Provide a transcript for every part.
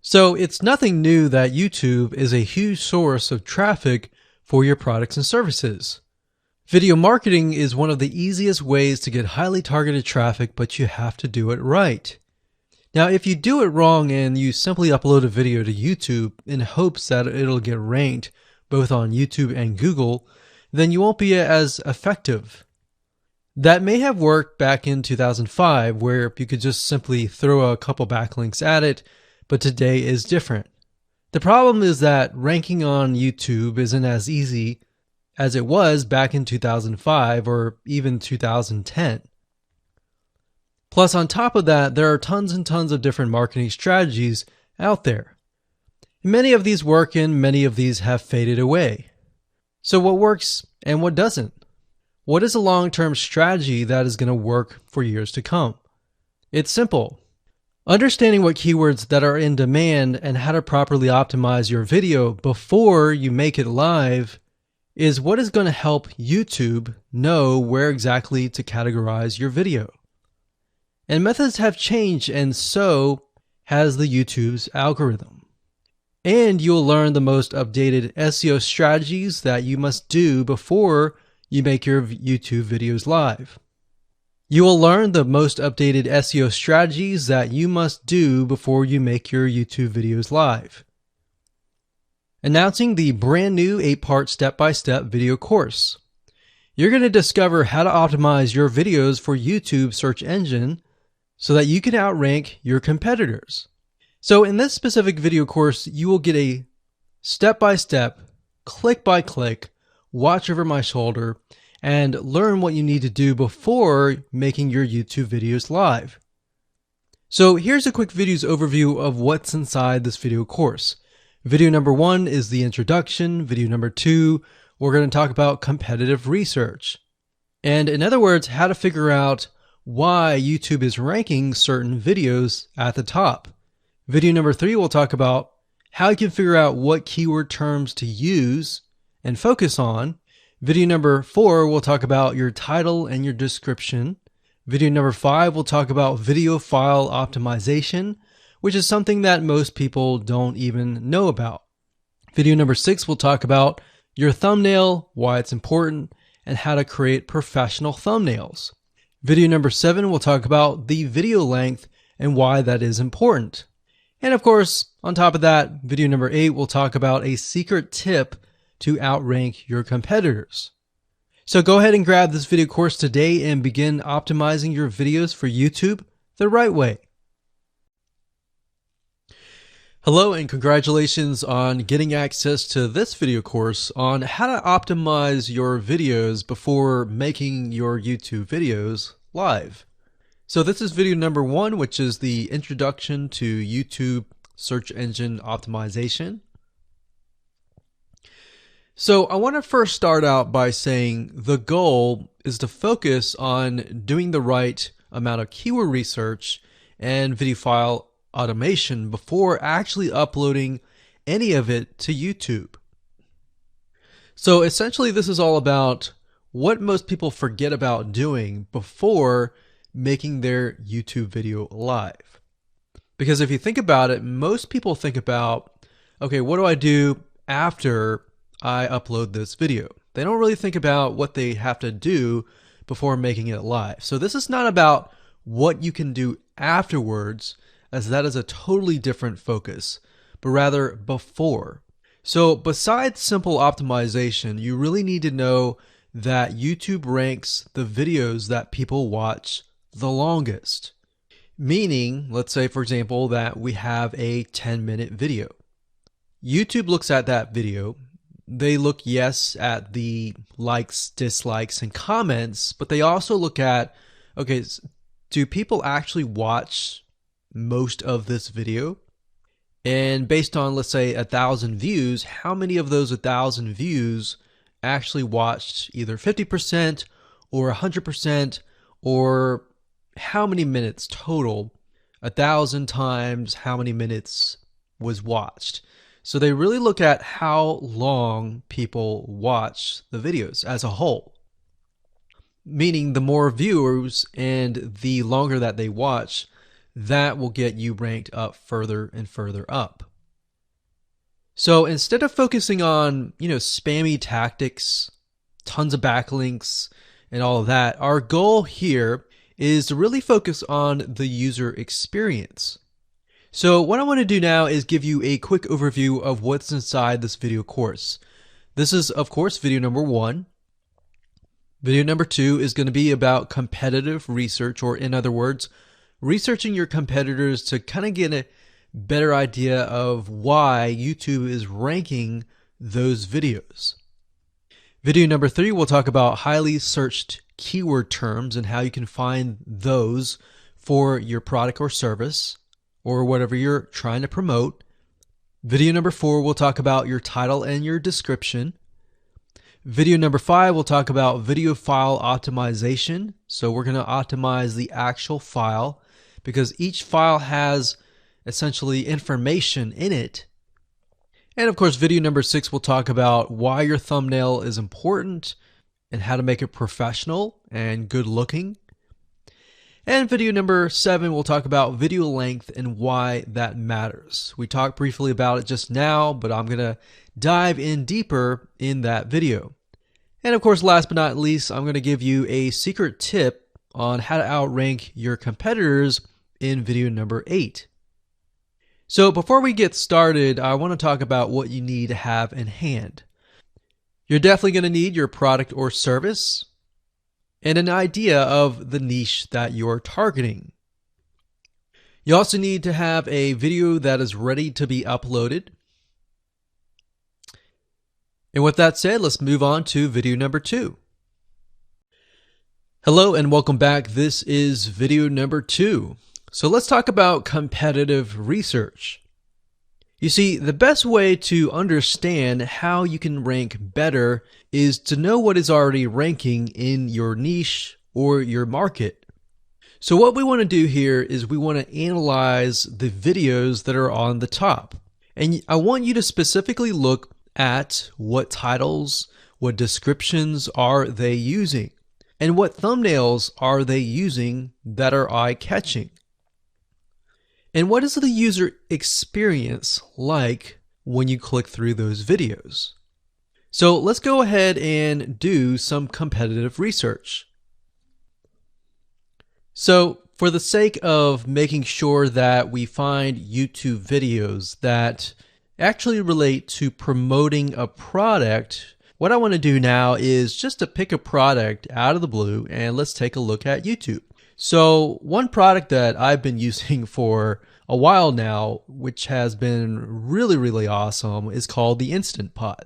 So it's nothing new that YouTube is a huge source of traffic for your products and services. Video marketing is one of the easiest ways to get highly targeted traffic, but you have to do it right. Now, if you do it wrong and you simply upload a video to YouTube in hopes that it'll get ranked both on YouTube and Google, then you won't be as effective. That may have worked back in 2005, where you could just simply throw a couple backlinks at it, but today is different. The problem is that ranking on YouTube isn't as easy as it was back in 2005 or even 2010. Plus, on top of that, there are tons and tons of different marketing strategies out there. Many of these work and many of these have faded away. So what works and what doesn't? What is a long-term strategy that is going to work for years to come? It's simple. Understanding what keywords that are in demand and how to properly optimize your video before you make it live is what is going to help YouTube know where exactly to categorize your video. And methods have changed, and so has the YouTube's algorithm. And you'll learn the most updated SEO strategies that you must do before you make your YouTube videos live. You will learn the most updated SEO strategies that you must do before you make your YouTube videos live. Announcing the brand new 8-part step-by-step video course. You're going to discover how to optimize your videos for YouTube search engine so that you can outrank your competitors. So in this specific video course, you will get a step-by-step, click-by-click, watch over my shoulder, and learn what you need to do before making your YouTube videos live. So here's a quick video's overview of what's inside this video course. Video number 1 is the introduction. Video number 2, we're going to talk about competitive research. And in other words, how to figure out why YouTube is ranking certain videos at the top. Video number 3, we'll talk about how you can figure out what keyword terms to use and focus on. Video number 4, we'll talk about your title and your description. Video number 5, we'll talk about video file optimization, which is something that most people don't even know about. Video number 6, we'll talk about your thumbnail, why it's important, and how to create professional thumbnails. Video number 7, we'll talk about the video length and why that is important. And of course, on top of that, video number 8, we'll talk about a secret tip to outrank your competitors. So go ahead and grab this video course today and begin optimizing your videos for YouTube the right way. Hello and congratulations on getting access to this video course on how to optimize your videos before making your YouTube videos live. So this is video number 1, which is the introduction to YouTube search engine optimization. So I want to first start out by saying the goal is to focus on doing the right amount of keyword research and video file automation before actually uploading any of it to YouTube. So essentially this is all about what most people forget about doing before making their YouTube video live. Because if you think about it, most people think about, okay, what do I do after I upload this video? They don't really think about what they have to do before making it live. So this is not about what you can do afterwards, as that is a totally different focus, but rather before. So besides simple optimization, you really need to know that YouTube ranks the videos that people watch the longest. Meaning, let's say for example that we have a 10-minute video. YouTube looks at that video. They look, yes, at the likes, dislikes, and comments, but they also look at, okay, do people actually watch most of this video? And based on, let's say, 1,000 views, how many of those 1,000 views actually watched either 50% or 100%, or how many minutes total? 1,000 times how many minutes was watched. So they really look at how long people watch the videos as a whole. Meaning the more viewers and the longer that they watch, that will get you ranked up further and further up. So instead of focusing on, spammy tactics, tons of backlinks, and all of that, our goal here is to really focus on the user experience. So what I want to do now is give you a quick overview of what's inside this video course. This is, of course, video number 1. Video number 2 is going to be about competitive research, or in other words, researching your competitors to kind of get a better idea of why YouTube is ranking those videos. Video number 3, we'll talk about highly searched keyword terms and how you can find those for your product or service or whatever you're trying to promote. Video number 4, we'll talk about your title and your description. Video number 5, we'll talk about video file optimization. So we're going to optimize the actual file because each file has essentially information in it. And of course, video number 6, we'll talk about why your thumbnail is important and how to make it professional and good looking. And video number 7, we'll talk about video length and why that matters. We talked briefly about it just now, but I'm going to dive in deeper in that video. And of course, last but not least, I'm going to give you a secret tip on how to outrank your competitors in video number 8. So before we get started, I want to talk about what you need to have in hand. You're definitely going to need your product or service and an idea of the niche that you're targeting. You also need to have a video that is ready to be uploaded. And with that said, let's move on to video number 2. Hello and welcome back. This is video number 2. So let's talk about competitive research. You see, the best way to understand how you can rank better is to know what is already ranking in your niche or your market. So what we want to do here is we want to analyze the videos that are on the top. And I want you to specifically look at what titles, what descriptions are they using, and what thumbnails are they using that are eye-catching. And what is the user experience like when you click through those videos? So let's go ahead and do some competitive research. So for the sake of making sure that we find YouTube videos that actually relate to promoting a product, what I want to do now is just to pick a product out of the blue and let's take a look at YouTube. So one product that I've been using for a while now, which has been really, really awesome, is called the Instant Pot.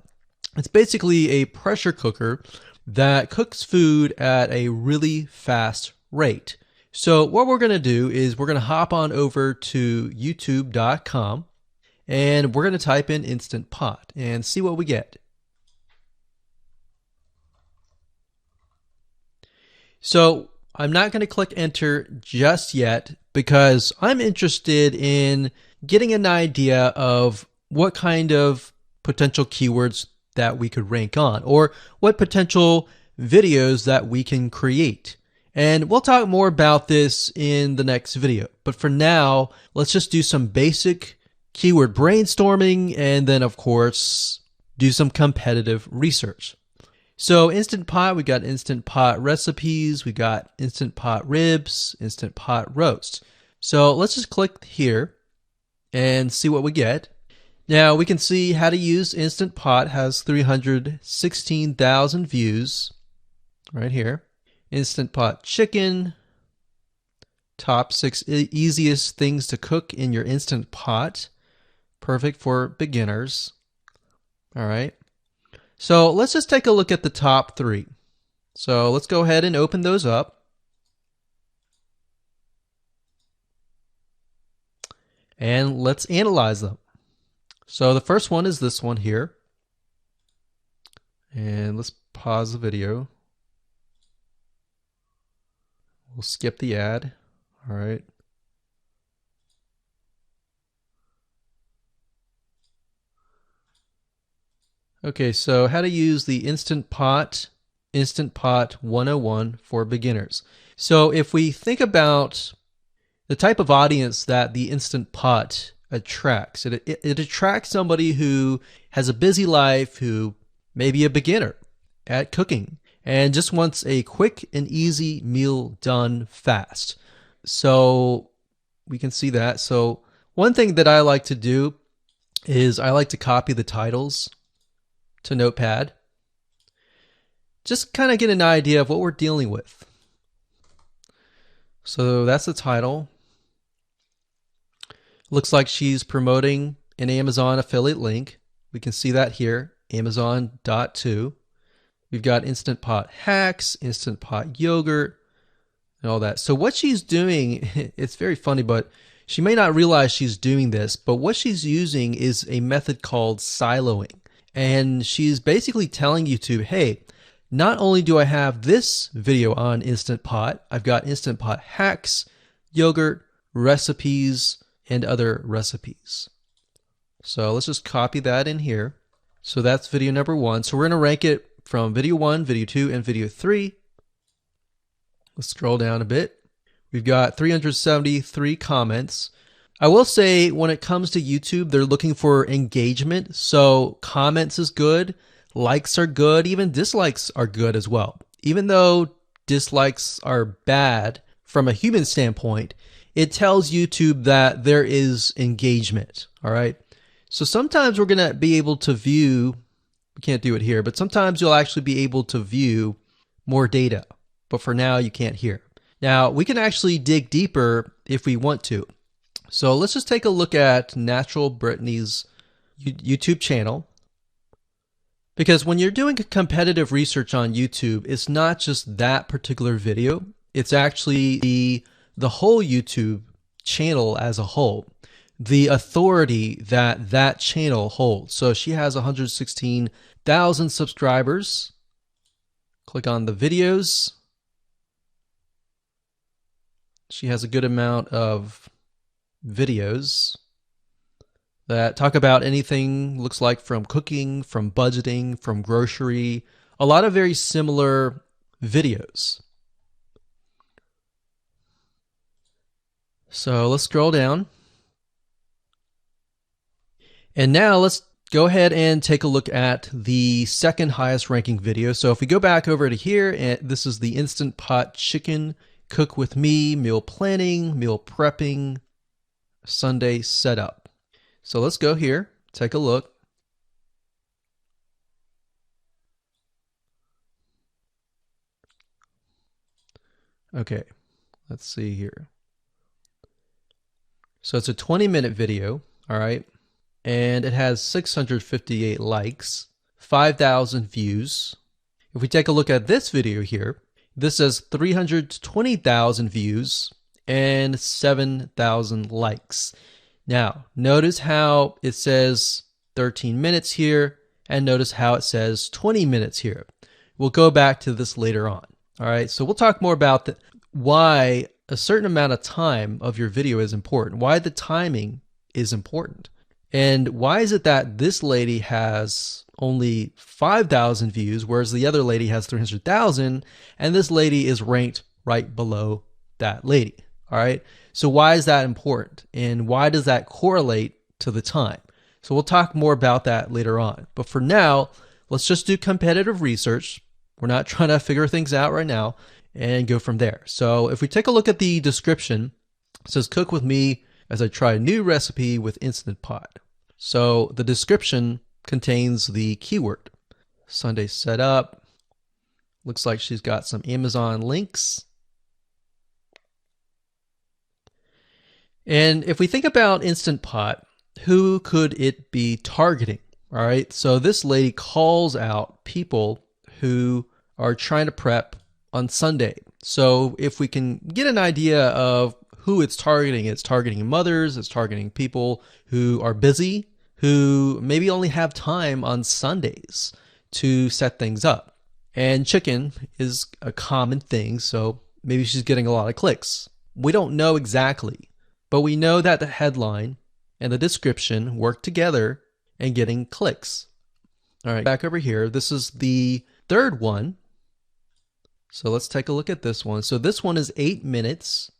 It's basically a pressure cooker that cooks food at a really fast rate. So what we're going to do is we're going to hop on over to youtube.com and we're going to type in Instant Pot and see what we get. So I'm not going to click enter just yet because I'm interested in getting an idea of what kind of potential keywords that we could rank on or what potential videos that we can create. And we'll talk more about this in the next video. But for now, let's just do some basic keyword brainstorming and then, of course, do some competitive research. So Instant Pot, we got Instant Pot recipes, we got Instant Pot ribs, Instant Pot roast. So let's just click here and see what we get. Now we can see how to use Instant Pot has 316,000 views right here. Instant Pot chicken, top 6 easiest things to cook in your Instant Pot. Perfect for beginners. All right. So let's just take a look at the top 3. So let's go ahead and open those up. And let's analyze them. So the first one is this one here. And let's pause the video. We'll skip the ad. All right. Okay, so how to use the Instant Pot 101 for beginners. So if we think about the type of audience that the Instant Pot attracts. It attracts somebody who has a busy life, who may be a beginner at cooking and just wants a quick and easy meal done fast. So we can see that. So one thing that I like to do is I like to copy the titles to Notepad. Just kind of get an idea of what we're dealing with. So that's the title. Looks like she's promoting an Amazon affiliate link. We can see that here, Amazon.to. We've got Instant Pot hacks, Instant Pot yogurt, and all that. So what she's doing, it's very funny, but she may not realize she's doing this, but what she's using is a method called siloing. And she's basically telling YouTube, hey, not only do I have this video on Instant Pot, I've got Instant Pot hacks, yogurt, recipes, and other recipes. So let's just copy that in here. So that's video number 1. So we're going to rank it from video 1, video 2, and video 3. Let's scroll down a bit. We've got 373 comments. I will say when it comes to YouTube, they're looking for engagement. So comments is good, likes are good, even dislikes are good as well. Even though dislikes are bad from a human standpoint, it tells YouTube that there is engagement, all right? So sometimes we're going to be able to view, we can't do it here, but sometimes you'll actually be able to view more data. But for now, you can't hear. Now, we can actually dig deeper if we want to. So let's just take a look at Natural Brittany's YouTube channel. Because when you're doing competitive research on YouTube, it's not just that particular video. It's actually the whole YouTube channel as a whole, the authority that that channel holds. So she has 116,000 subscribers. Click on the videos. She has a good amount of videos that talk about anything, looks like from cooking, from budgeting, from grocery, a lot of very similar videos. So let's scroll down. And now let's go ahead and take a look at the second highest ranking video. So if we go back over to here, and this is the Instant Pot Chicken Cook with Me, meal planning, meal prepping, Sunday setup. So let's go here, take a look. Okay, let's see here. So it's a 20-minute video, all right, and it has 658 likes, 5,000 views. If we take a look at this video here, this has 320,000 views and 7,000 likes. Now, notice how it says 13 minutes here, and notice how it says 20 minutes here. We'll go back to this later on. All right, so we'll talk more about why a certain amount of time of your video is important, why the timing is important. And why is it that this lady has only 5,000 views, whereas the other lady has 300,000, and this lady is ranked right below that lady? All right. So why is that important? And why does that correlate to the time? So we'll talk more about that later on. But for now, let's just do competitive research. We're not trying to figure things out right now, and go from there. So if we take a look at the description, it says cook with me as I try a new recipe with Instant Pot. So the description contains the keyword. Sunday setup. Looks like she's got some Amazon links. And if we think about Instant Pot, who could it be targeting? All right, so this lady calls out people who are trying to prep on Sunday. So if we can get an idea of who it's targeting mothers, it's targeting people who are busy, who maybe only have time on Sundays to set things up. And chicken is a common thing, so maybe she's getting a lot of clicks. We don't know exactly, but we know that the headline and the description work together and getting clicks. All right, back over here. This is the third one. So let's take a look at this one. So this one is 8 minutes,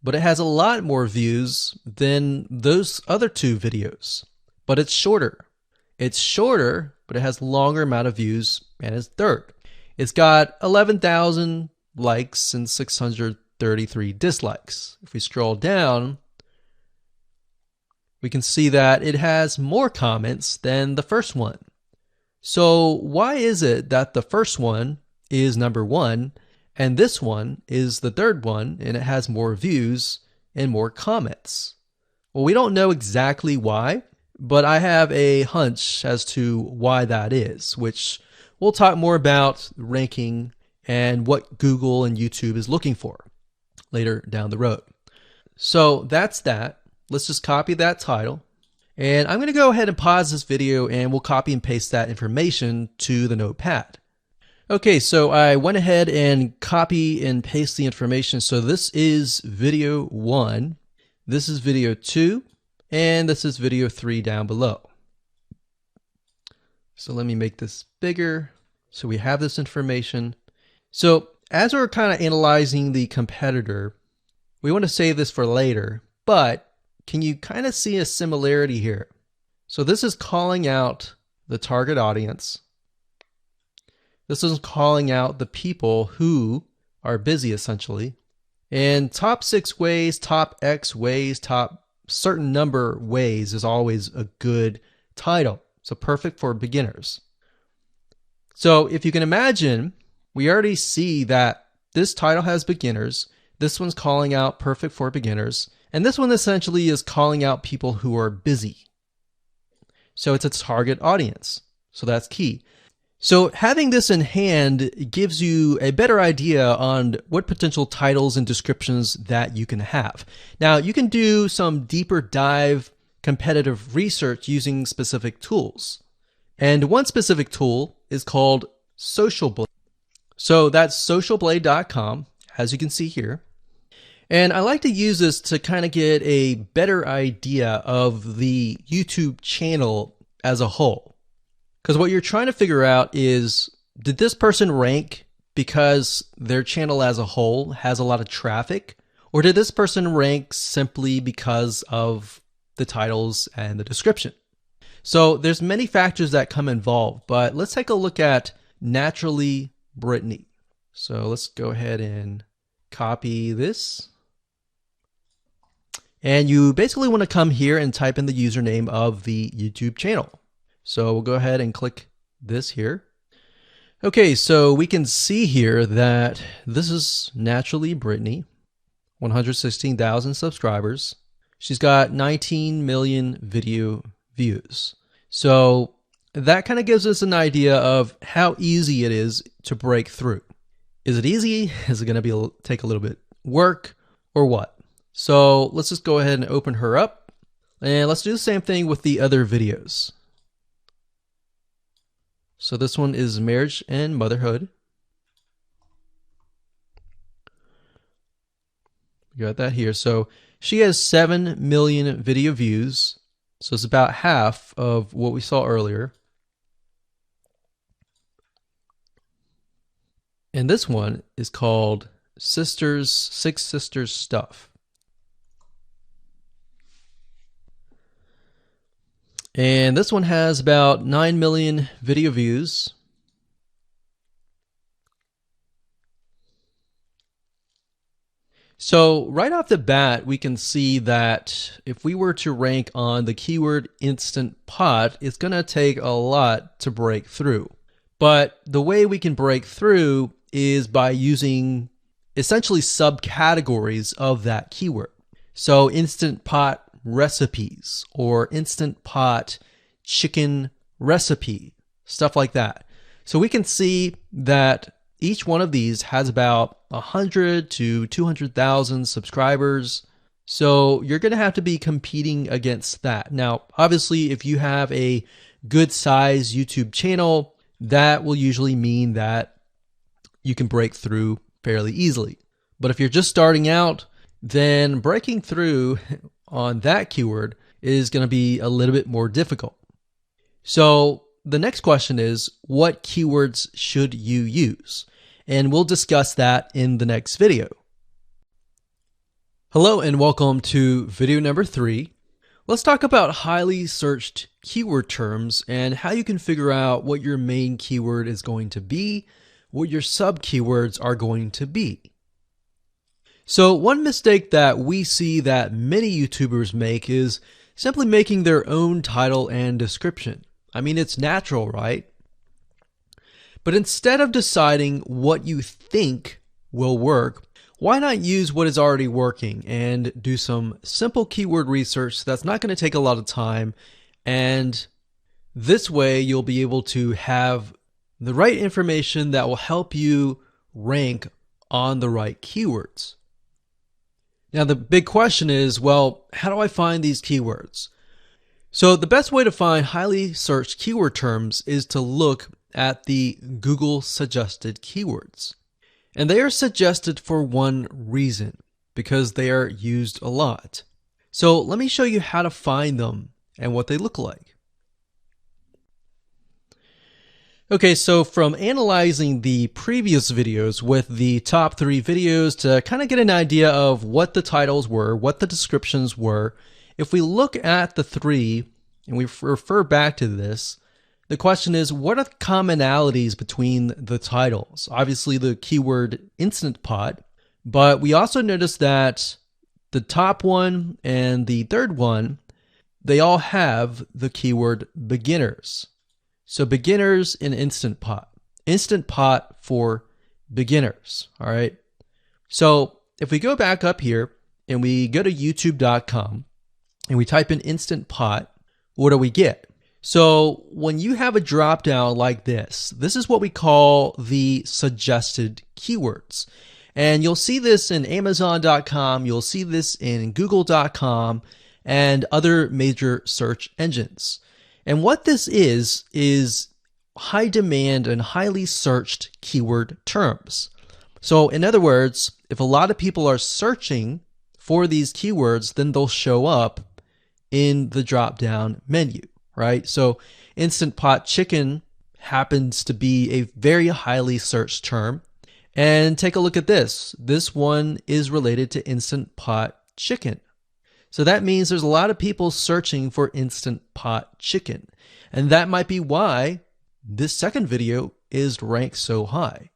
but it has a lot more views than those other two videos. But it's shorter. It's shorter, but it has longer amount of views, and it's third. It's got 11,000 likes and 633 dislikes. If we scroll down, we can see that it has more comments than the first one. So why is it that the first one is number one and this one is the third one and it has more views and more comments? Well, we don't know exactly why, but I have a hunch as to why that is, which we'll talk more about ranking and what Google and YouTube is looking for later down the road. So that's that. Let's just copy that title. And I'm going to go ahead and pause this video and we'll copy and paste that information to the notepad. Okay, so I went ahead and copy and paste the information. So this is video 1, this is video 2, and this is video 3 down below. So let me make this bigger so we have this information. So as we're kind of analyzing the competitor, we want to save this for later, but can you kind of see a similarity here? So this is calling out the target audience. This is calling out the people who are busy essentially. And top 6 ways, top X ways, top certain number ways is always a good title. So perfect for beginners. So if you can imagine, we already see that this title has beginners. This one's calling out perfect for beginners. And this one essentially is calling out people who are busy. So it's a target audience. So that's key. So having this in hand gives you a better idea on what potential titles and descriptions that you can have. Now you can do some deeper dive competitive research using specific tools. And one specific tool is called Social Blade. So that's socialblade.com, as you can see here. And I like to use this to kind of get a better idea of the YouTube channel as a whole. Because what you're trying to figure out is, did this person rank because their channel as a whole has a lot of traffic? Or did this person rank simply because of the titles and the description? So there's many factors that come involved, but let's take a look at Naturally Brittany. So let's go ahead and copy this. And you basically want to come here and type in the username of the YouTube channel. So we'll go ahead and click this here. Okay, so we can see here that this is Naturally Brittany, 116,000 subscribers. She's got 19 million video views. So that kind of gives us an idea of how easy it is to break through. Is it easy? Is it going to take a little bit work or what? So let's just go ahead and open her up and let's do the same thing with the other videos. So this one is marriage and motherhood. We got that here. So she has 7 million video views. So it's about half of what we saw earlier. And this one is called Six Sisters Stuff. And this one has about 9 million video views. So right off the bat, we can see that if we were to rank on the keyword Instant Pot, it's going to take a lot to break through. But the way we can break through is by using essentially subcategories of that keyword. So Instant Pot recipes or Instant Pot chicken recipe, stuff like that. So we can see that each one of these has about 100 to 200,000 subscribers. So you're going to have to be competing against that. Now, obviously, if you have a good size YouTube channel, that will usually mean that you can break through fairly easily. But if you're just starting out, then breaking through on that keyword is going to be a little bit more difficult. So the next question is, what keywords should you use? And we'll discuss that in the next video. Hello and welcome to video number 3. Let's talk about highly searched keyword terms and how you can figure out what your main keyword is going to be, what your sub keywords are going to be. So one mistake that we see that many YouTubers make is simply making their own title and description. I mean, it's natural, right? But instead of deciding what you think will work, why not use what is already working and do some simple keyword research that's not going to take a lot of time, and this way you'll be able to have the right information that will help you rank on the right keywords. Now the big question is, well, how do I find these keywords? So the best way to find highly searched keyword terms is to look at the Google suggested keywords. And they are suggested for one reason, because they are used a lot. So let me show you how to find them and what they look like. Okay, so from analyzing the previous videos with the top 3 videos to kind of get an idea of what the titles were, what the descriptions were, if we look at the 3 and we refer back to this, the question is, what are the commonalities between the titles? Obviously the keyword Instant Pot, but we also notice that the top one and the third one, they all have the keyword beginners. So beginners in Instant Pot. Instant Pot for beginners, all right? So if we go back up here and we go to youtube.com and we type in Instant Pot, what do we get? So when you have a drop down like this is what we call the suggested keywords. And you'll see this in Amazon.com, you'll see this in Google.com and other major search engines. And what this is high demand and highly searched keyword terms. So in other words, if a lot of people are searching for these keywords, then they'll show up in the drop down menu. Right? So Instant Pot chicken happens to be a very highly searched term. And take a look at this. This one is related to Instant Pot chicken. So that means there's a lot of people searching for Instant Pot chicken. And that might be why this second video is ranked so high.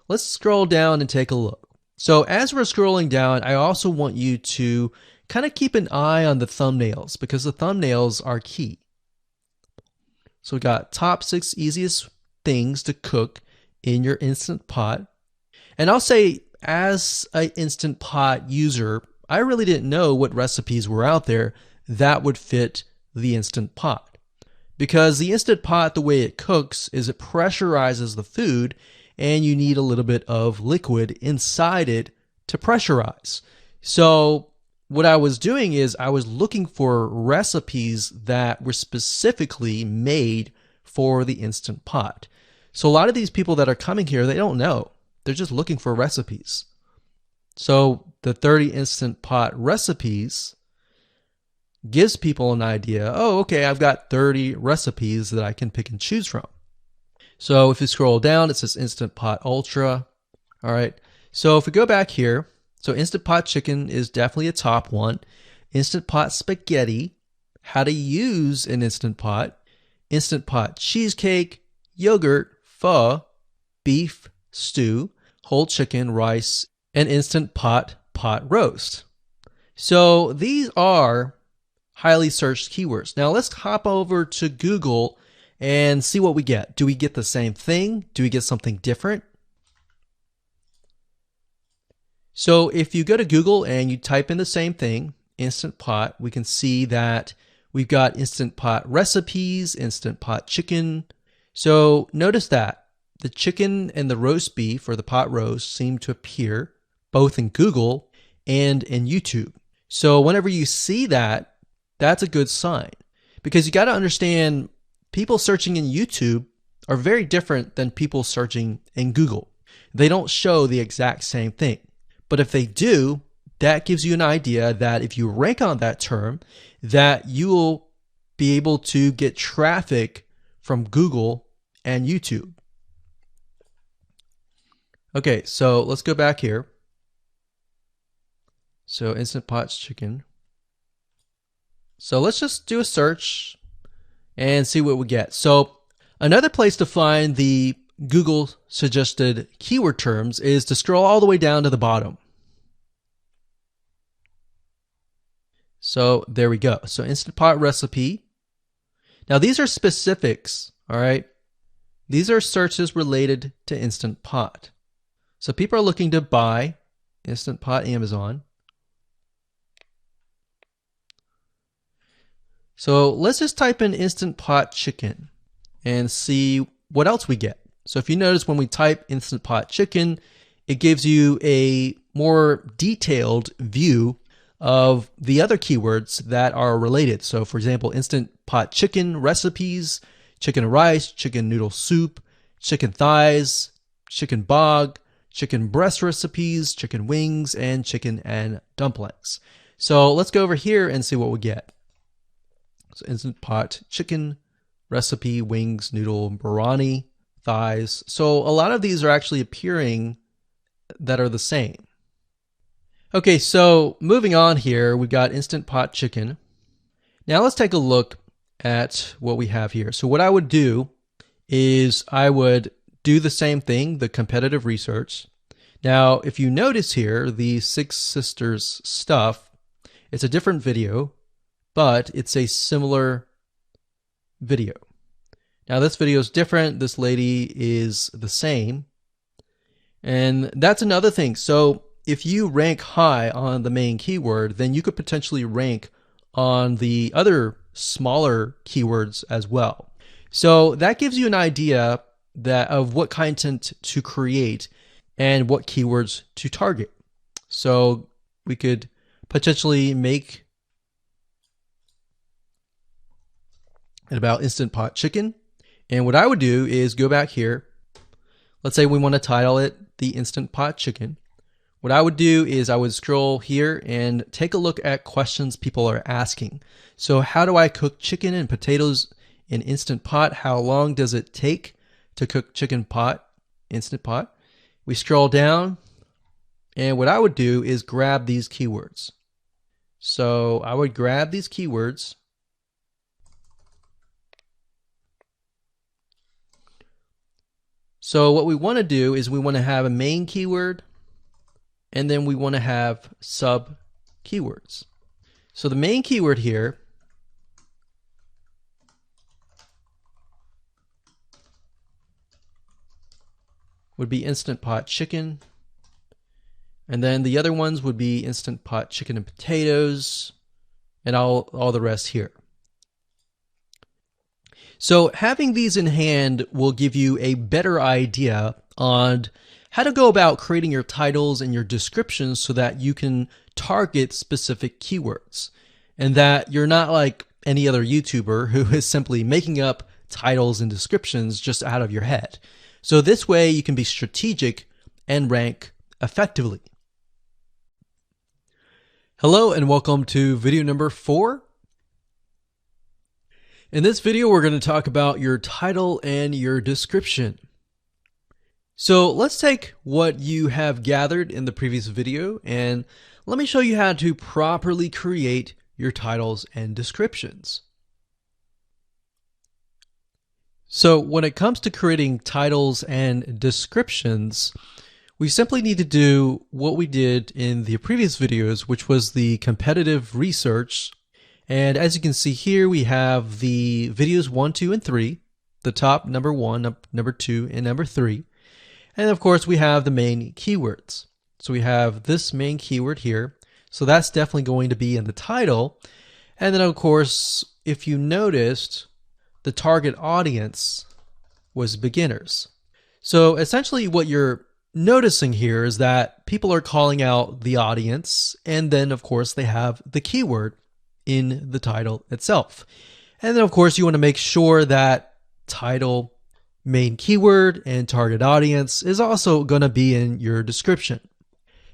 Let's scroll down and take a look. So as we're scrolling down, I also want you to kind of keep an eye on the thumbnails, because the thumbnails are key. So we got top 6 easiest things to cook in your Instant Pot. And I'll say, as an Instant Pot user, I really didn't know what recipes were out there that would fit the Instant Pot. Because the Instant Pot, the way it cooks is it pressurizes the food, and you need a little bit of liquid inside it to pressurize. So what I was doing is I was looking for recipes that were specifically made for the Instant Pot. So a lot of these people that are coming here, they don't know. They're just looking for recipes. So the 30 Instant Pot recipes gives people an idea. Oh, okay, I've got 30 recipes that I can pick and choose from. So if you scroll down, it says Instant Pot Ultra. All right. So if we go back here, so Instant Pot chicken is definitely a top one. Instant Pot spaghetti, how to use an Instant Pot. Instant Pot cheesecake, yogurt, pho, beef stew, whole chicken, rice, and Instant Pot pot roast. So these are highly searched keywords. Now let's hop over to Google and see what we get. Do we get the same thing? Do we get something different? So if you go to Google and you type in the same thing, Instant Pot, we can see that we've got Instant Pot recipes, Instant Pot chicken. So notice that the chicken and the roast beef, or the pot roast, seem to appear both in Google and in YouTube. So whenever you see that, that's a good sign, because you got to understand, people searching in YouTube are very different than people searching in Google. They don't show the exact same thing. But if they do, that gives you an idea that if you rank on that term, that you will be able to get traffic from Google and YouTube. Okay, so let's go back here. So Instant Pot chicken. So let's just do a search and see what we get. So another place to find the Google suggested keyword terms is to scroll all the way down to the bottom. So there we go. So Instant Pot recipe. Now these are specifics, all right? These are searches related to Instant Pot. So people are looking to buy Instant Pot Amazon. So let's just type in Instant Pot chicken and see what else we get. So if you notice when we type Instant Pot chicken, it gives you a more detailed view of the other keywords that are related. So for example, Instant Pot chicken recipes, chicken rice, chicken noodle soup, chicken thighs, chicken bog, chicken breast recipes, chicken wings, and chicken and dumplings. So let's go over here and see what we get. So Instant Pot chicken recipe, wings, noodle, biryani, thighs. So a lot of these are actually appearing that are the same. Okay, so moving on here, we've got Instant Pot chicken. Now let's take a look at what we have here. So what I would do is I would do the same thing, the competitive research. Now, if you notice here, the Six Sisters stuff, it's a different video, but it's a similar video. Now this video is different. This lady is the same. And that's another thing. So if you rank high on the main keyword, then you could potentially rank on the other smaller keywords as well. So that gives you an idea of what content to create and what keywords to target. So we could potentially make it about Instant Pot chicken. And what I would do is go back here. Let's say we want to title it the Instant Pot chicken. What I would do is I would scroll here and take a look at questions people are asking. So how do I cook chicken and potatoes in Instant Pot? How long does it take to cook chicken pot, Instant Pot? We scroll down, and what I would do is grab these keywords. So I would grab these keywords. So what we want to do is we want to have a main keyword, and then we want to have sub keywords. So the main keyword here would be Instant Pot chicken. And then the other ones would be Instant Pot chicken and potatoes, and all the rest here. So having these in hand will give you a better idea on how to go about creating your titles and your descriptions so that you can target specific keywords, and that you're not like any other YouTuber who is simply making up titles and descriptions just out of your head. So this way you can be strategic and rank effectively. Hello and welcome to video number 4. In this video, we're going to talk about your title and your description. So let's take what you have gathered in the previous video and let me show you how to properly create your titles and descriptions. So when it comes to creating titles and descriptions, we simply need to do what we did in the previous videos, which was the competitive research. And as you can see here, we have the videos 1, 2, and 3, the top number 1, number 2, and number 3. And of course, we have the main keywords. So we have this main keyword here. So that's definitely going to be in the title. And then of course, if you noticed, the target audience was beginners. So essentially what you're noticing here is that people are calling out the audience, and then of course they have the keyword in the title itself. And then of course you want to make sure that title, main keyword, and target audience is also going to be in your description.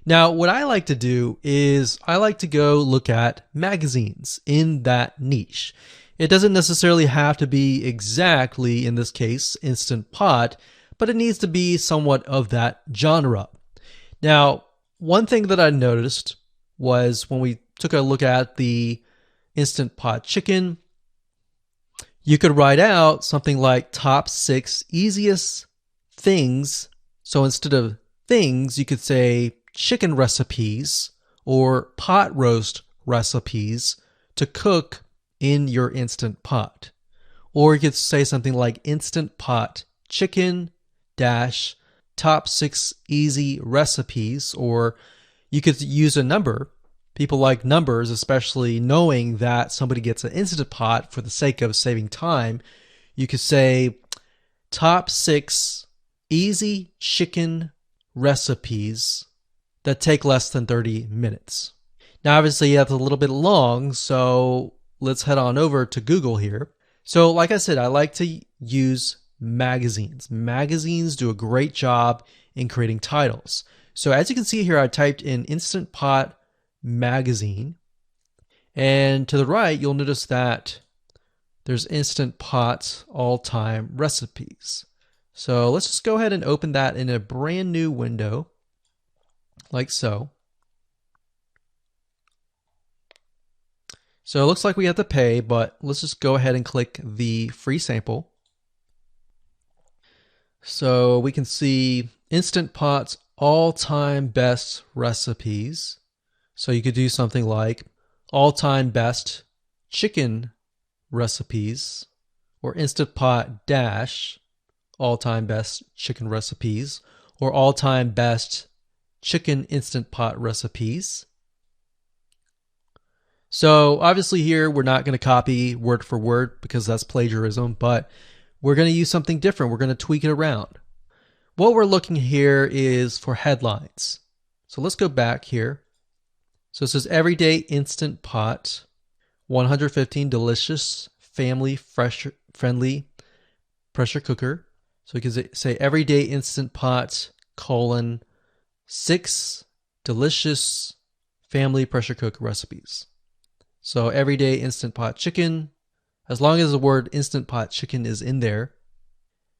Now what I like to do is I like to go look at magazines in that niche. It doesn't necessarily have to be exactly, in this case, Instant Pot, but it needs to be somewhat of that genre. Now, one thing that I noticed was when we took a look at the Instant Pot chicken, you could write out something like top 6 easiest things. So instead of things, you could say chicken recipes or pot roast recipes to cook in your Instant Pot. Or you could say something like Instant Pot chicken dash top 6 easy recipes, or you could use a number. People like numbers, especially knowing that somebody gets an Instant Pot for the sake of saving time. You could say top 6 easy chicken recipes that take less than 30 minutes. Now, obviously, that's a little bit long, so let's head on over to Google here. So, like I said, I like to use magazines. Magazines do a great job in creating titles. So, as you can see here, I typed in Instant Pot magazine, and to the right, you'll notice that there's Instant Pot all-time recipes. So let's just go ahead and open that in a brand new window, like so. So it looks like we have to pay, but let's just go ahead and click the free sample. So we can see Instant Pot's all-time best recipes. So you could do something like all-time best chicken recipes, or Instant Pot dash all-time best chicken recipes, or all-time best chicken Instant Pot recipes. So obviously here we're not going to copy word for word because that's plagiarism, but we're going to use something different. We're going to tweak it around. What we're looking here is for headlines. So let's go back here. So it says everyday Instant Pot, 115 delicious, family friendly pressure cooker. So we can say everyday Instant Pot, 6 delicious family pressure cooker recipes. So everyday Instant Pot chicken, as long as the word Instant Pot chicken is in there.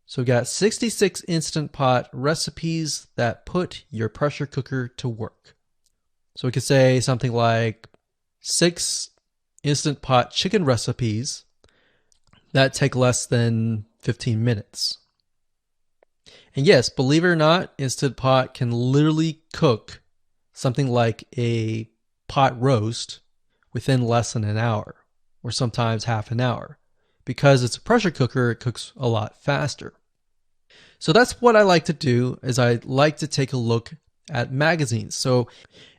So we got 66 Instant Pot recipes that put your pressure cooker to work. So we could say something like 6 Instant Pot chicken recipes that take less than 15 minutes. And yes, believe it or not, Instant Pot can literally cook something like a pot roast within less than an hour, or sometimes half an hour. Because it's a pressure cooker, it cooks a lot faster. So that's what I like to do, is I like to take a look at magazines. So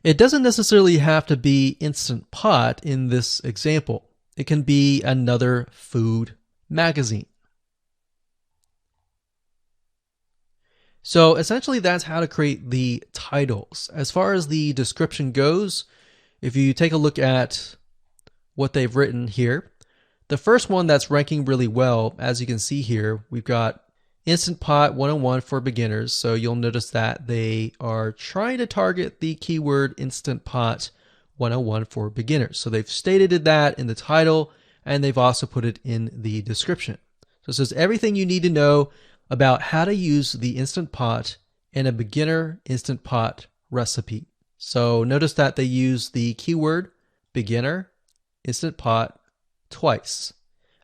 it doesn't necessarily have to be Instant Pot in this example. It can be another food magazine. So essentially that's how to create the titles. As far as the description goes, if you take a look at what they've written here, the first one that's ranking really well, as you can see here, we've got Instant Pot 101 for beginners. So you'll notice that they are trying to target the keyword Instant Pot 101 for beginners. So they've stated that in the title, and they've also put it in the description. So it says everything you need to know about how to use the Instant Pot in a beginner Instant Pot recipe. So notice that they use the keyword beginner Instant Pot twice.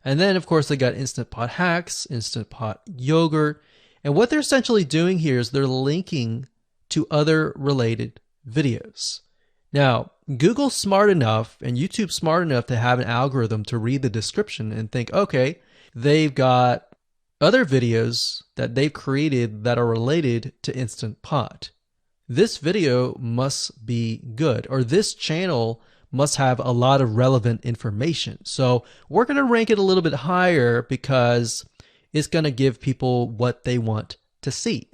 And then, of course, they got Instant Pot hacks, Instant Pot yogurt. And what they're essentially doing here is they're linking to other related videos. Now, Google's smart enough and YouTube's smart enough to have an algorithm to read the description and think, okay, they've got other videos that they've created that are related to Instant Pot. This video must be good, or this channel must have a lot of relevant information. So we're going to rank it a little bit higher because it's going to give people what they want to see.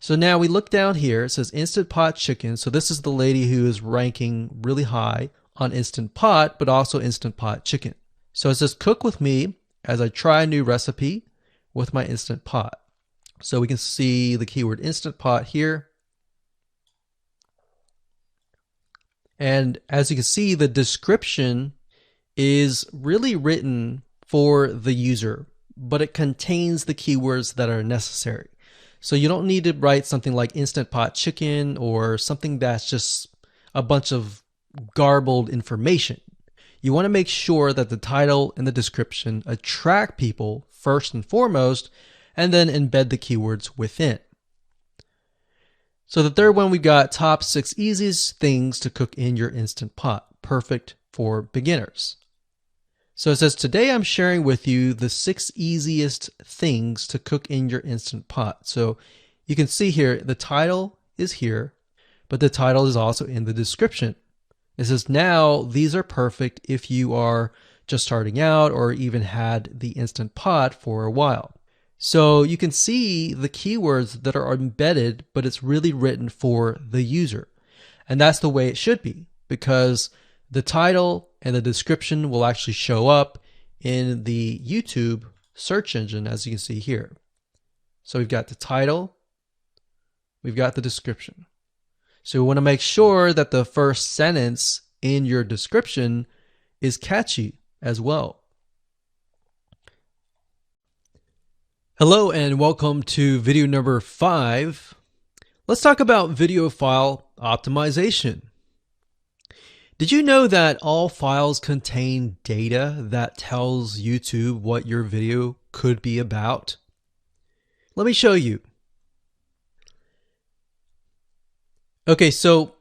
So now we look down here, it says Instant Pot chicken. So this is the lady who is ranking really high on Instant Pot, but also Instant Pot chicken. So it says cook with me as I try a new recipe with my Instant Pot. So we can see the keyword Instant Pot here. And as you can see, the description is really written for the user, but it contains the keywords that are necessary. So you don't need to write something like Instant Pot chicken or something that's just a bunch of garbled information. You want to make sure that the title and the description attract people first and foremost, and then embed the keywords within. So the third one, we've got top 6 easiest things to cook in your Instant Pot. Perfect for beginners. So it says, today I'm sharing with you the 6 easiest things to cook in your Instant Pot. So you can see here, the title is here, but the title is also in the description. It says, now these are perfect if you are just starting out or even had the Instant Pot for a while. So you can see the keywords that are embedded, but it's really written for the user. And that's the way it should be, because the title and the description will actually show up in the YouTube search engine, as you can see here. So we've got the title, we've got the description. So we want to make sure that the first sentence in your description is catchy as well. Hello and welcome to video number 5. Let's talk about video file optimization. Did you know that all files contain data that tells YouTube what your video could be about? Let me show you. Okay, so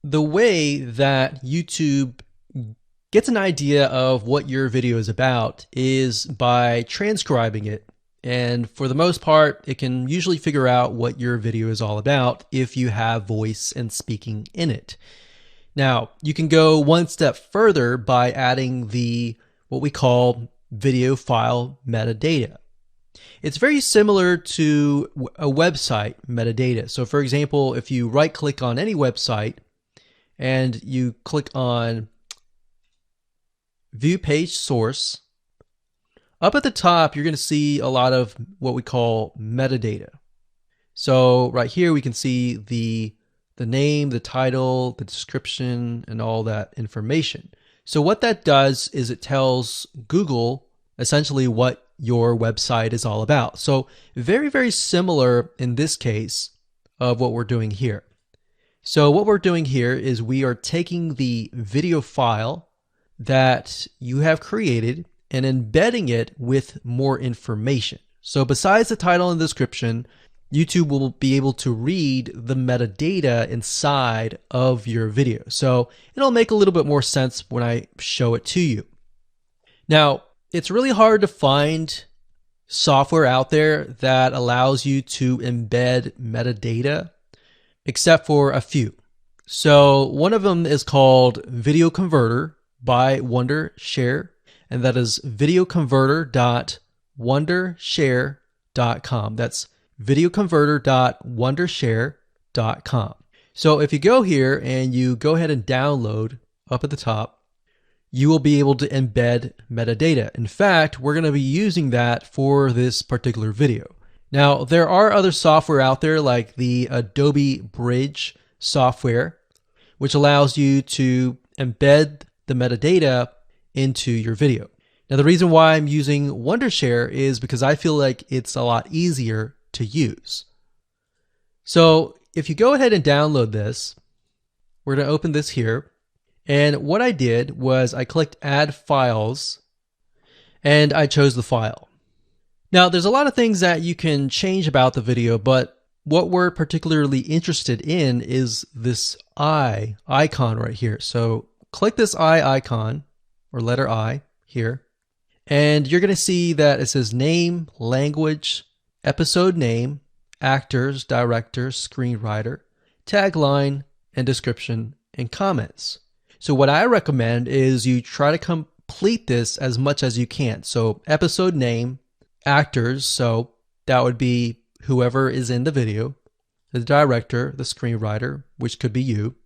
the way that YouTube gets an idea of what your video is about is by transcribing it. And for the most part, it can usually figure out what your video is all about if you have voice and speaking in it. Now, you can go one step further by adding what we call video file metadata. It's very similar to a website metadata. So for example, if you right click on any website and you click on View Page Source, up at the top, you're going to see a lot of what we call metadata. So right here, we can see the name, the title, the description, and all that information. So what that does is it tells Google essentially what your website is all about. So very, very similar in this case of what we're doing here. So what we're doing here is we are taking the video file that you have created and embedding it with more information. So besides the title and description, YouTube will be able to read the metadata inside of your video. So it'll make a little bit more sense when I show it to you. Now, it's really hard to find software out there that allows you to embed metadata, except for a few. So one of them is called Video Converter by Wondershare, and that is videoconverter.wondershare.com. That's videoconverter.wondershare.com. So if you go here and you go ahead and download up at the top, you will be able to embed metadata. In fact, we're going to be using that for this particular video. Now, there are other software out there like the Adobe Bridge software, which allows you to embed the metadata into your video. Now, the reason why I'm using Wondershare is because I feel like it's a lot easier to use. So if you go ahead and download this, we're going to open this here. And what I did was I clicked Add Files and I chose the file. Now, there's a lot of things that you can change about the video, but what we're particularly interested in is this I icon right here. So click this I icon or letter I here, and you're going to see that it says name, language, episode name, actors, director, screenwriter, tagline, and description and comments. So what I recommend is you try to complete this as much as you can. So episode name, actors, so that would be whoever is in the video, the director, the screenwriter, which could be you,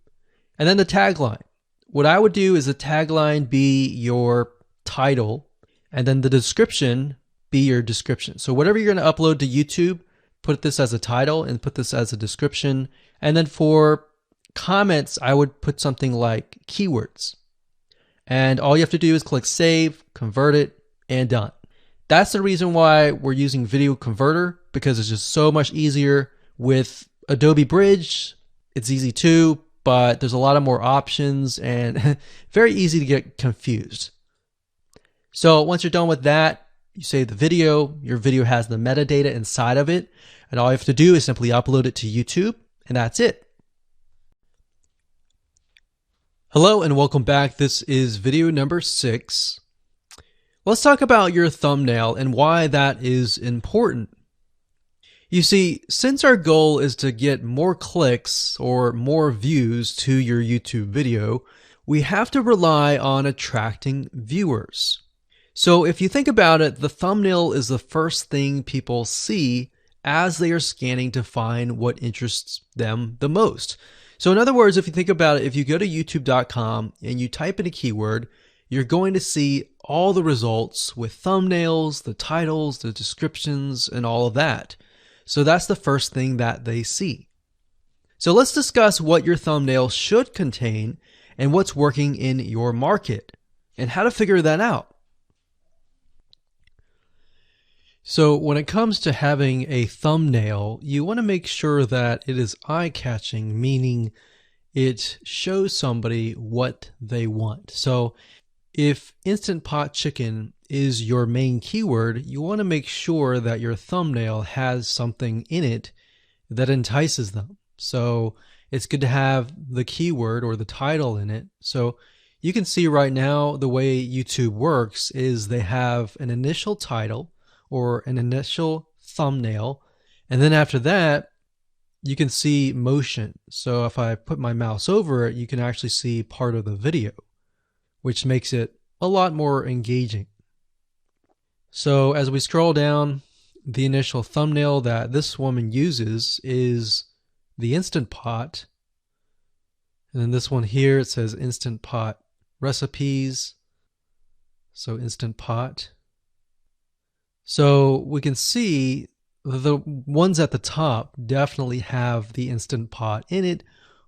and then the tagline. What I would do is the tagline be your title, and then the description be your description. So whatever you're going to upload to YouTube, put this as a title and put this as a description. And then for comments, I would put something like keywords. And all you have to do is click save, convert it, and done. That's the reason why we're using Video Converter, because it's just so much easier. With Adobe Bridge, it's easy too, but there's a lot of more options and very easy to get confused. So once you're done with that, you save the video. Your video has the metadata inside of it, and all you have to do is simply upload it to YouTube, and that's it. Hello and welcome back. This is video number 6. Let's talk about your thumbnail and why that is important. You see, since our goal is to get more clicks or more views to your YouTube video, we have to rely on attracting viewers. So if you think about it, the thumbnail is the first thing people see as they are scanning to find what interests them the most. So in other words, if you think about it, if you go to youtube.com and you type in a keyword, you're going to see all the results with thumbnails, the titles, the descriptions, and all of that. So that's the first thing that they see. So let's discuss what your thumbnail should contain and what's working in your market and how to figure that out. So when it comes to having a thumbnail, you want to make sure that it is eye-catching, meaning it shows somebody what they want. So if Instant Pot Chicken is your main keyword, you want to make sure that your thumbnail has something in it that entices them. So it's good to have the keyword or the title in it. So you can see right now the way YouTube works is they have an initial title or an initial thumbnail, and then after that you can see motion. So if I put my mouse over it, you can actually see part of the video, which makes it a lot more engaging. So as we scroll down, the initial thumbnail that this woman uses is the Instant Pot, and then this one here, it says Instant Pot recipes, so Instant Pot. So we can see the ones at the top definitely have the Instant Pot in it,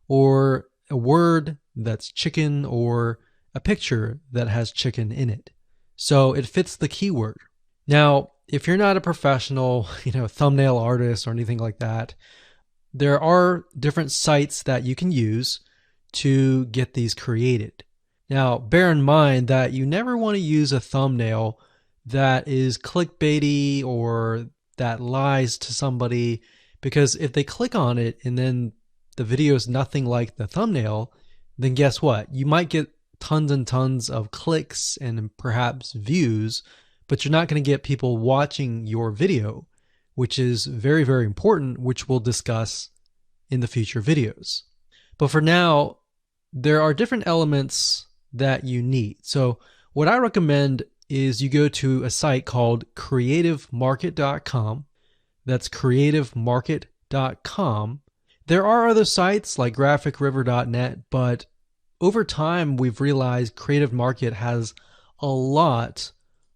or a word that's chicken, or a picture that has chicken in it. So it fits the keyword. Now, if you're not a professional, thumbnail artist or anything like that, there are different sites that you can use to get these created. Now, bear in mind that you never want to use a thumbnail that is clickbaity or that lies to somebody, because if they click on it and then the video is nothing like the thumbnail, then guess what? You might get tons and tons of clicks and perhaps views, but you're not going to get people watching your video, which is very, very important, which we'll discuss in the future videos. But for now, there are different elements that you need. So what I recommend is you go to a site called creativemarket.com. That's creativemarket.com. There are other sites like graphicriver.net, but over time we've realized Creative Market has a lot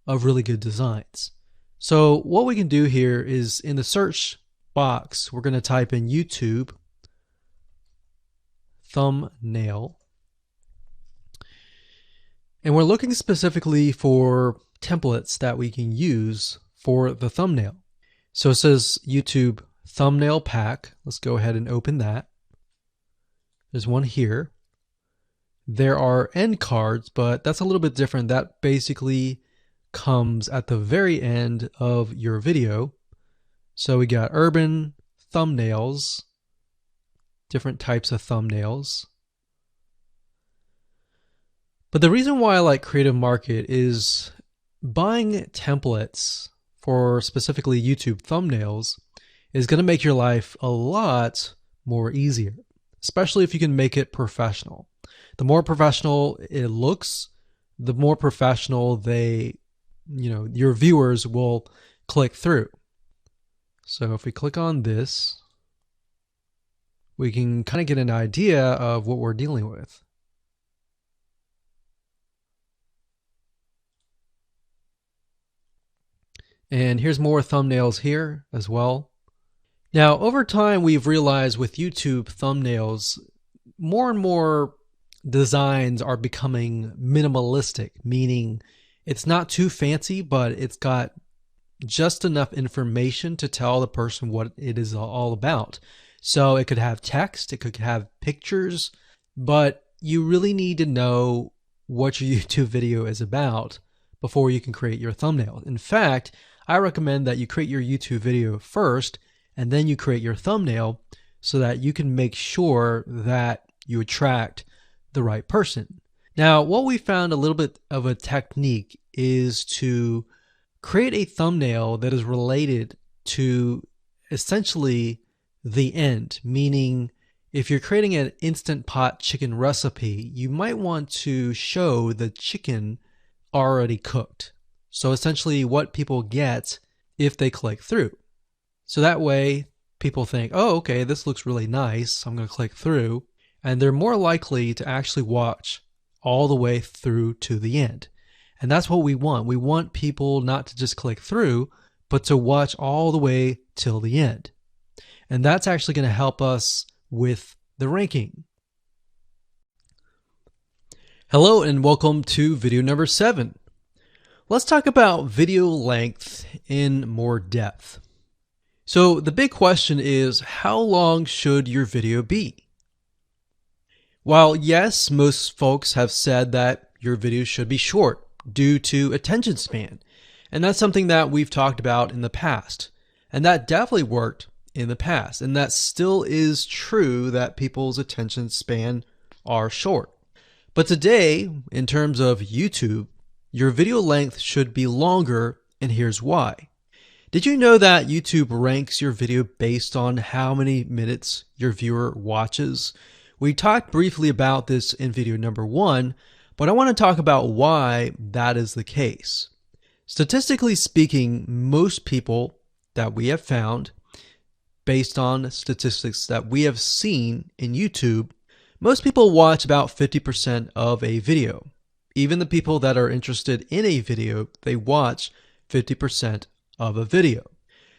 of really good designs. So what we can do here is in the search box, we're going to type in YouTube thumbnail. And we're looking specifically for templates that we can use for the thumbnail. So it says YouTube thumbnail pack. Let's go ahead and open that. There's one here. There are end cards, but that's a little bit different. That basically comes at the very end of your video. So we got urban thumbnails, different types of thumbnails. But the reason why I like Creative Market is buying templates for specifically YouTube thumbnails is going to make your life a lot more easier, especially if you can make it professional. The more professional it looks, the more professional your viewers will click through. So if we click on this, we can kind of get an idea of what we're dealing with. And here's more thumbnails here as well. Now, over time, we've realized with YouTube thumbnails, more and more designs are becoming minimalistic, meaning it's not too fancy, but it's got just enough information to tell the person what it is all about. So it could have text, it could have pictures, but you really need to know what your YouTube video is about before you can create your thumbnail. In fact, I recommend that you create your YouTube video first and then you create your thumbnail so that you can make sure that you attract the right person. Now, what we found a little bit of a technique is to create a thumbnail that is related to essentially the end, meaning if you're creating an Instant Pot chicken recipe, you might want to show the chicken already cooked. So essentially what people get if they click through. So that way people think, oh, okay, this looks really nice. I'm going to click through. And they're more likely to actually watch all the way through to the end. And that's what we want. We want people not to just click through, but to watch all the way till the end. And that's actually going to help us with the ranking. Hello and welcome to video number 7. Let's talk about video length in more depth. So the big question is, how long should your video be? While yes, most folks have said that your video should be short due to attention span, and that's something that we've talked about in the past, and that definitely worked in the past, and that still is true that people's attention span are short. But today, in terms of YouTube, your video length should be longer, and here's why. Did you know that YouTube ranks your video based on how many minutes your viewer watches? We talked briefly about this in video number 1, but I want to talk about why that is the case. Statistically speaking, most people that we have found, based on statistics that we have seen in YouTube, most people watch about 50% of a video. Even the people that are interested in a video, they watch 50% of a video.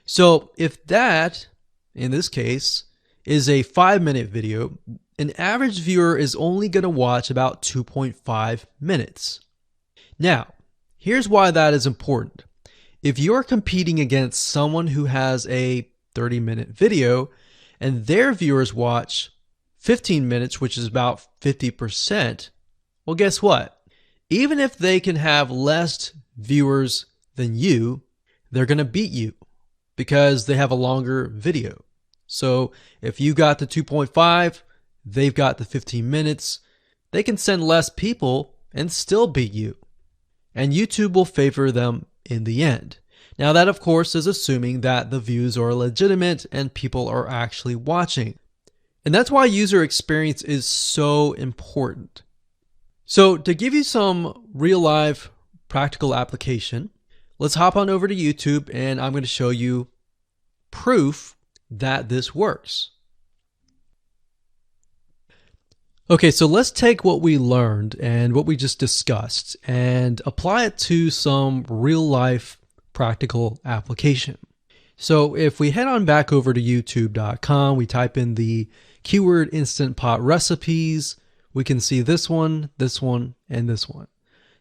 So if that, in this case, is a 5-minute video, an average viewer is only going to watch about 2.5 minutes. Now, here's why that is important. If you're competing against someone who has a 30-minute video and their viewers watch 15 minutes, which is about 50%, well, guess what? Even if they can have less viewers than you, they're going to beat you because they have a longer video. So if you got the 2.5, they've got the 15 minutes, they can send less people and still beat you. And YouTube will favor them in the end. Now that, of course, is assuming that the views are legitimate and people are actually watching. And that's why user experience is so important. So to give you some real life practical application, let's hop on over to YouTube and I'm going to show you proof that this works. Okay, so let's take what we learned and what we just discussed and apply it to some real life practical application. So if we head on back over to youtube.com, we type in the keyword Instant Pot recipes, we can see this one, and this one.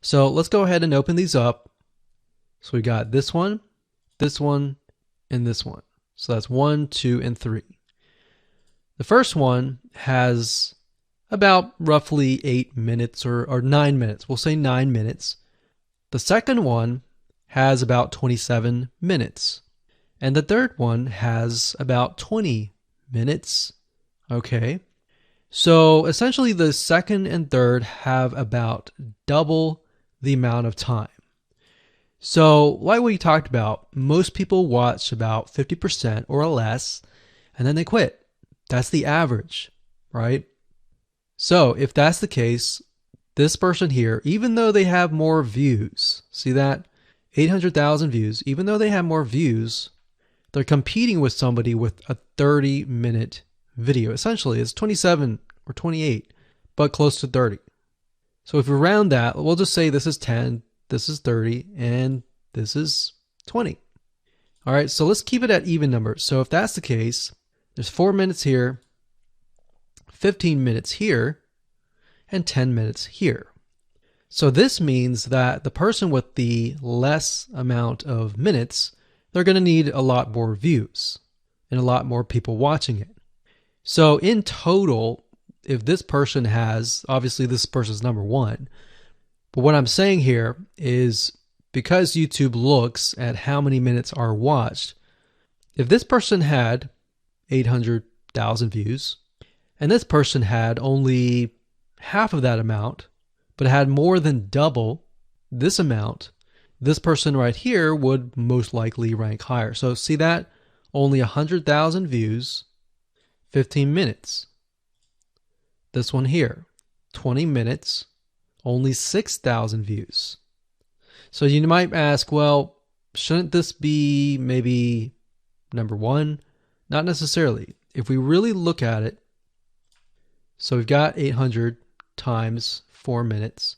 So let's go ahead and open these up. So we got this one, and this one. So that's 1, 2, and 3. The first one has about roughly 8 minutes or 9 minutes. We'll say 9 minutes. The second one has about 27 minutes. And the third one has about 20 minutes. Okay. So essentially the second and third have about double the amount of time. So like we talked about, most people watch about 50% or less, and then they quit. That's the average, right? So if that's the case, this person here, even though they have more views, see that? 800,000 views, even though they have more views, they're competing with somebody with a 30-minute video. Essentially, it's 27 or 28, but close to 30. So if we round that, we'll just say this is 10, this is 30, and this is 20. All right, so let's keep it at even numbers. So if that's the case, there's 4 minutes here, 15 minutes here, and 10 minutes here. So this means that the person with the less amount of minutes, they're going to need a lot more views and a lot more people watching it. So in total, if this person has, obviously this person's number one, but what I'm saying here is because YouTube looks at how many minutes are watched, if this person had 800,000 views and this person had only half of that amount, but had more than double this amount, this person right here would most likely rank higher. So see that? Only 100,000 views, 15 minutes. This one here, 20 minutes, only 6,000 views. So you might ask, well, shouldn't this be maybe number one? Not necessarily. If we really look at it, so we've got 800 times 4 minutes,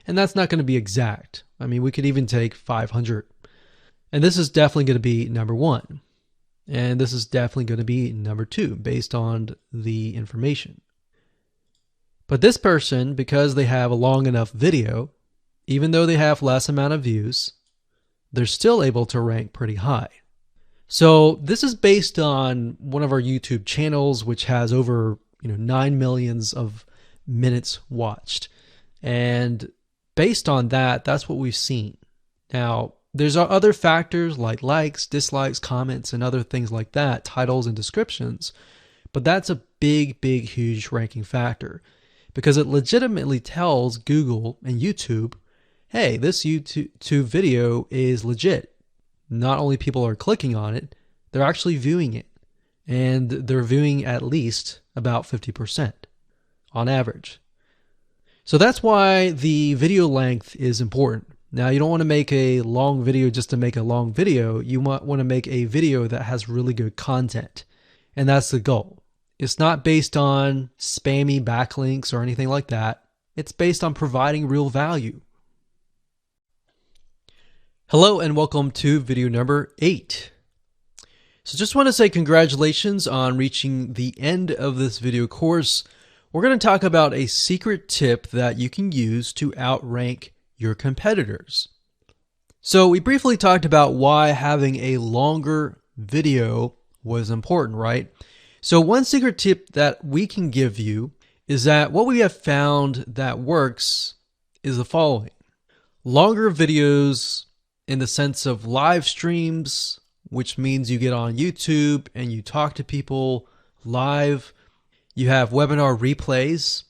and that's not going to be exact. I mean, we could even take 500. And this is definitely going to be number one. And this is definitely going to be number two based on the information. But this person, because they have a long enough video, even though they have less amount of views, they're still able to rank pretty high. So this is based on one of our YouTube channels, which has over 9 million of minutes watched. And based on that, that's what we've seen. Now, there's other factors like likes, dislikes, comments, and other things like that, titles and descriptions. But that's a big, huge ranking factor because it legitimately tells Google and YouTube, hey, this YouTube video is legit. Not only people are clicking on it, they're actually viewing it. And they're viewing at least about 50% on average. So that's why the video length is important. Now, you don't want to make a long video just to make a long video. You might want to make a video that has really good content. And that's the goal. It's not based on spammy backlinks or anything like that. It's based on providing real value. Hello and welcome to video number 8. So just want to say congratulations on reaching the end of this video course. We're going to talk about a secret tip that you can use to outrank your competitors. So we briefly talked about why having a longer video was important, right? So one secret tip that we can give you is that what we have found that works is the following. Longer videos in the sense of live streams, which means you get on YouTube and you talk to people live. You have webinar replays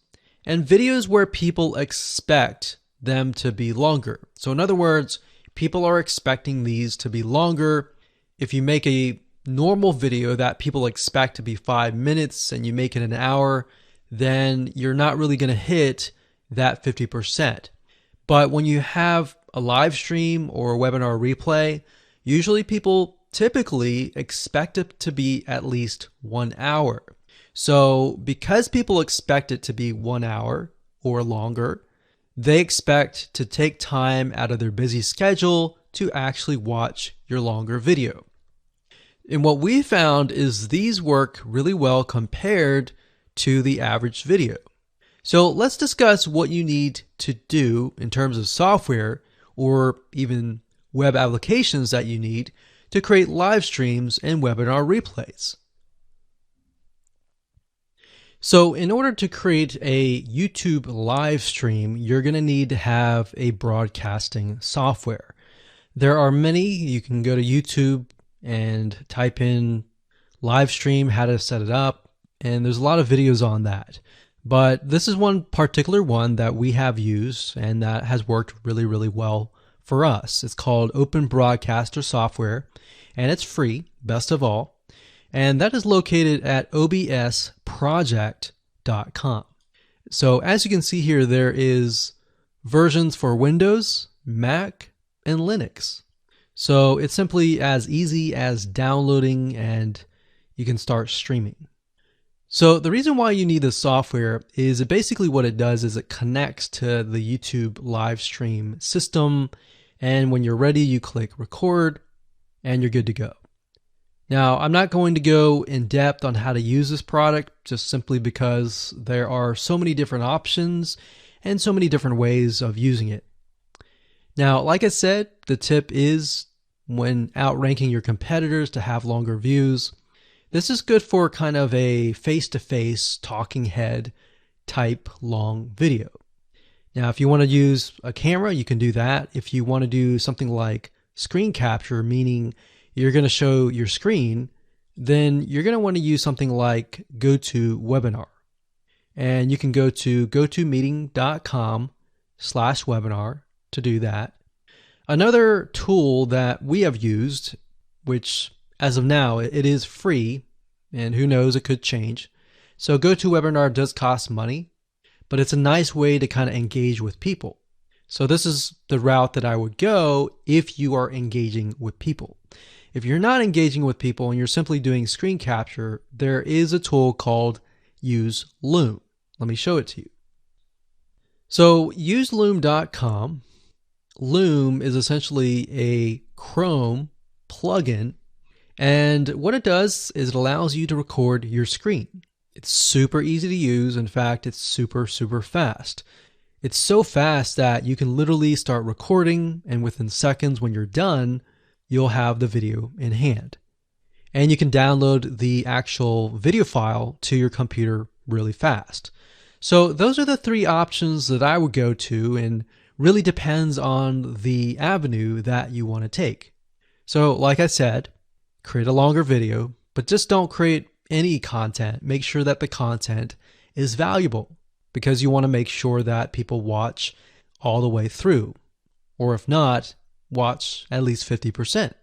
and videos where people expect them to be longer. So in other words, people are expecting these to be longer. If you make a normal video that people expect to be 5 minutes and you make it an hour, then you're not really going to hit that 50%. But when you have a live stream or a webinar replay, usually people typically expect it to be at least 1 hour. So because people expect it to be 1 hour or longer, they expect to take time out of their busy schedule to actually watch your longer video. And what we found is these work really well compared to the average video. So let's discuss what you need to do in terms of software or even web applications that you need to create live streams and webinar replays. So in order to create a YouTube live stream, you're going to need to have a broadcasting software. There are many. You can go to YouTube and type in live stream, how to set it up, and there's a lot of videos on that. But this is one particular one that we have used and that has worked really well for us. It's called Open Broadcaster Software, and it's free, best of all. And that is located at obsproject.com. So as you can see here, there is versions for Windows, Mac, and Linux. So it's simply as easy as downloading and you can start streaming. So the reason why you need this software is basically what it does is it connects to the YouTube live stream system. And when you're ready, you click record and you're good to go. Now, I'm not going to go in depth on how to use this product just simply because there are so many different options and so many different ways of using it. Now, like I said, the tip is when outranking your competitors to have longer views. This is good for kind of a face-to-face talking head type long video. Now, if you want to use a camera, you can do that. If you want to do something like screen capture, meaning you're going to show your screen, then you're going to want to use something like GoToWebinar. And you can go to gotomeeting.com/webinar to do that. Another tool that we have used, which as of now, it is free, and who knows, it could change. So GoToWebinar does cost money, but it's a nice way to kind of engage with people. So this is the route that I would go if you are engaging with people. If you're not engaging with people and you're simply doing screen capture, there is a tool called Use Loom. Let me show it to you. So useloom.com. Loom is essentially a Chrome plugin, and what it does is it allows you to record your screen. It's super easy to use. In fact, it's super fast. It's so fast that you can literally start recording, and within seconds when you're done, you'll have the video in hand. And you can download the actual video file to your computer really fast. So those are the three options that I would go to, and really depends on the avenue that you want to take. So like I said, create a longer video, but just don't create any content. Make sure that the content is valuable, because you want to make sure that people watch all the way through, or if not, watch at least 50%.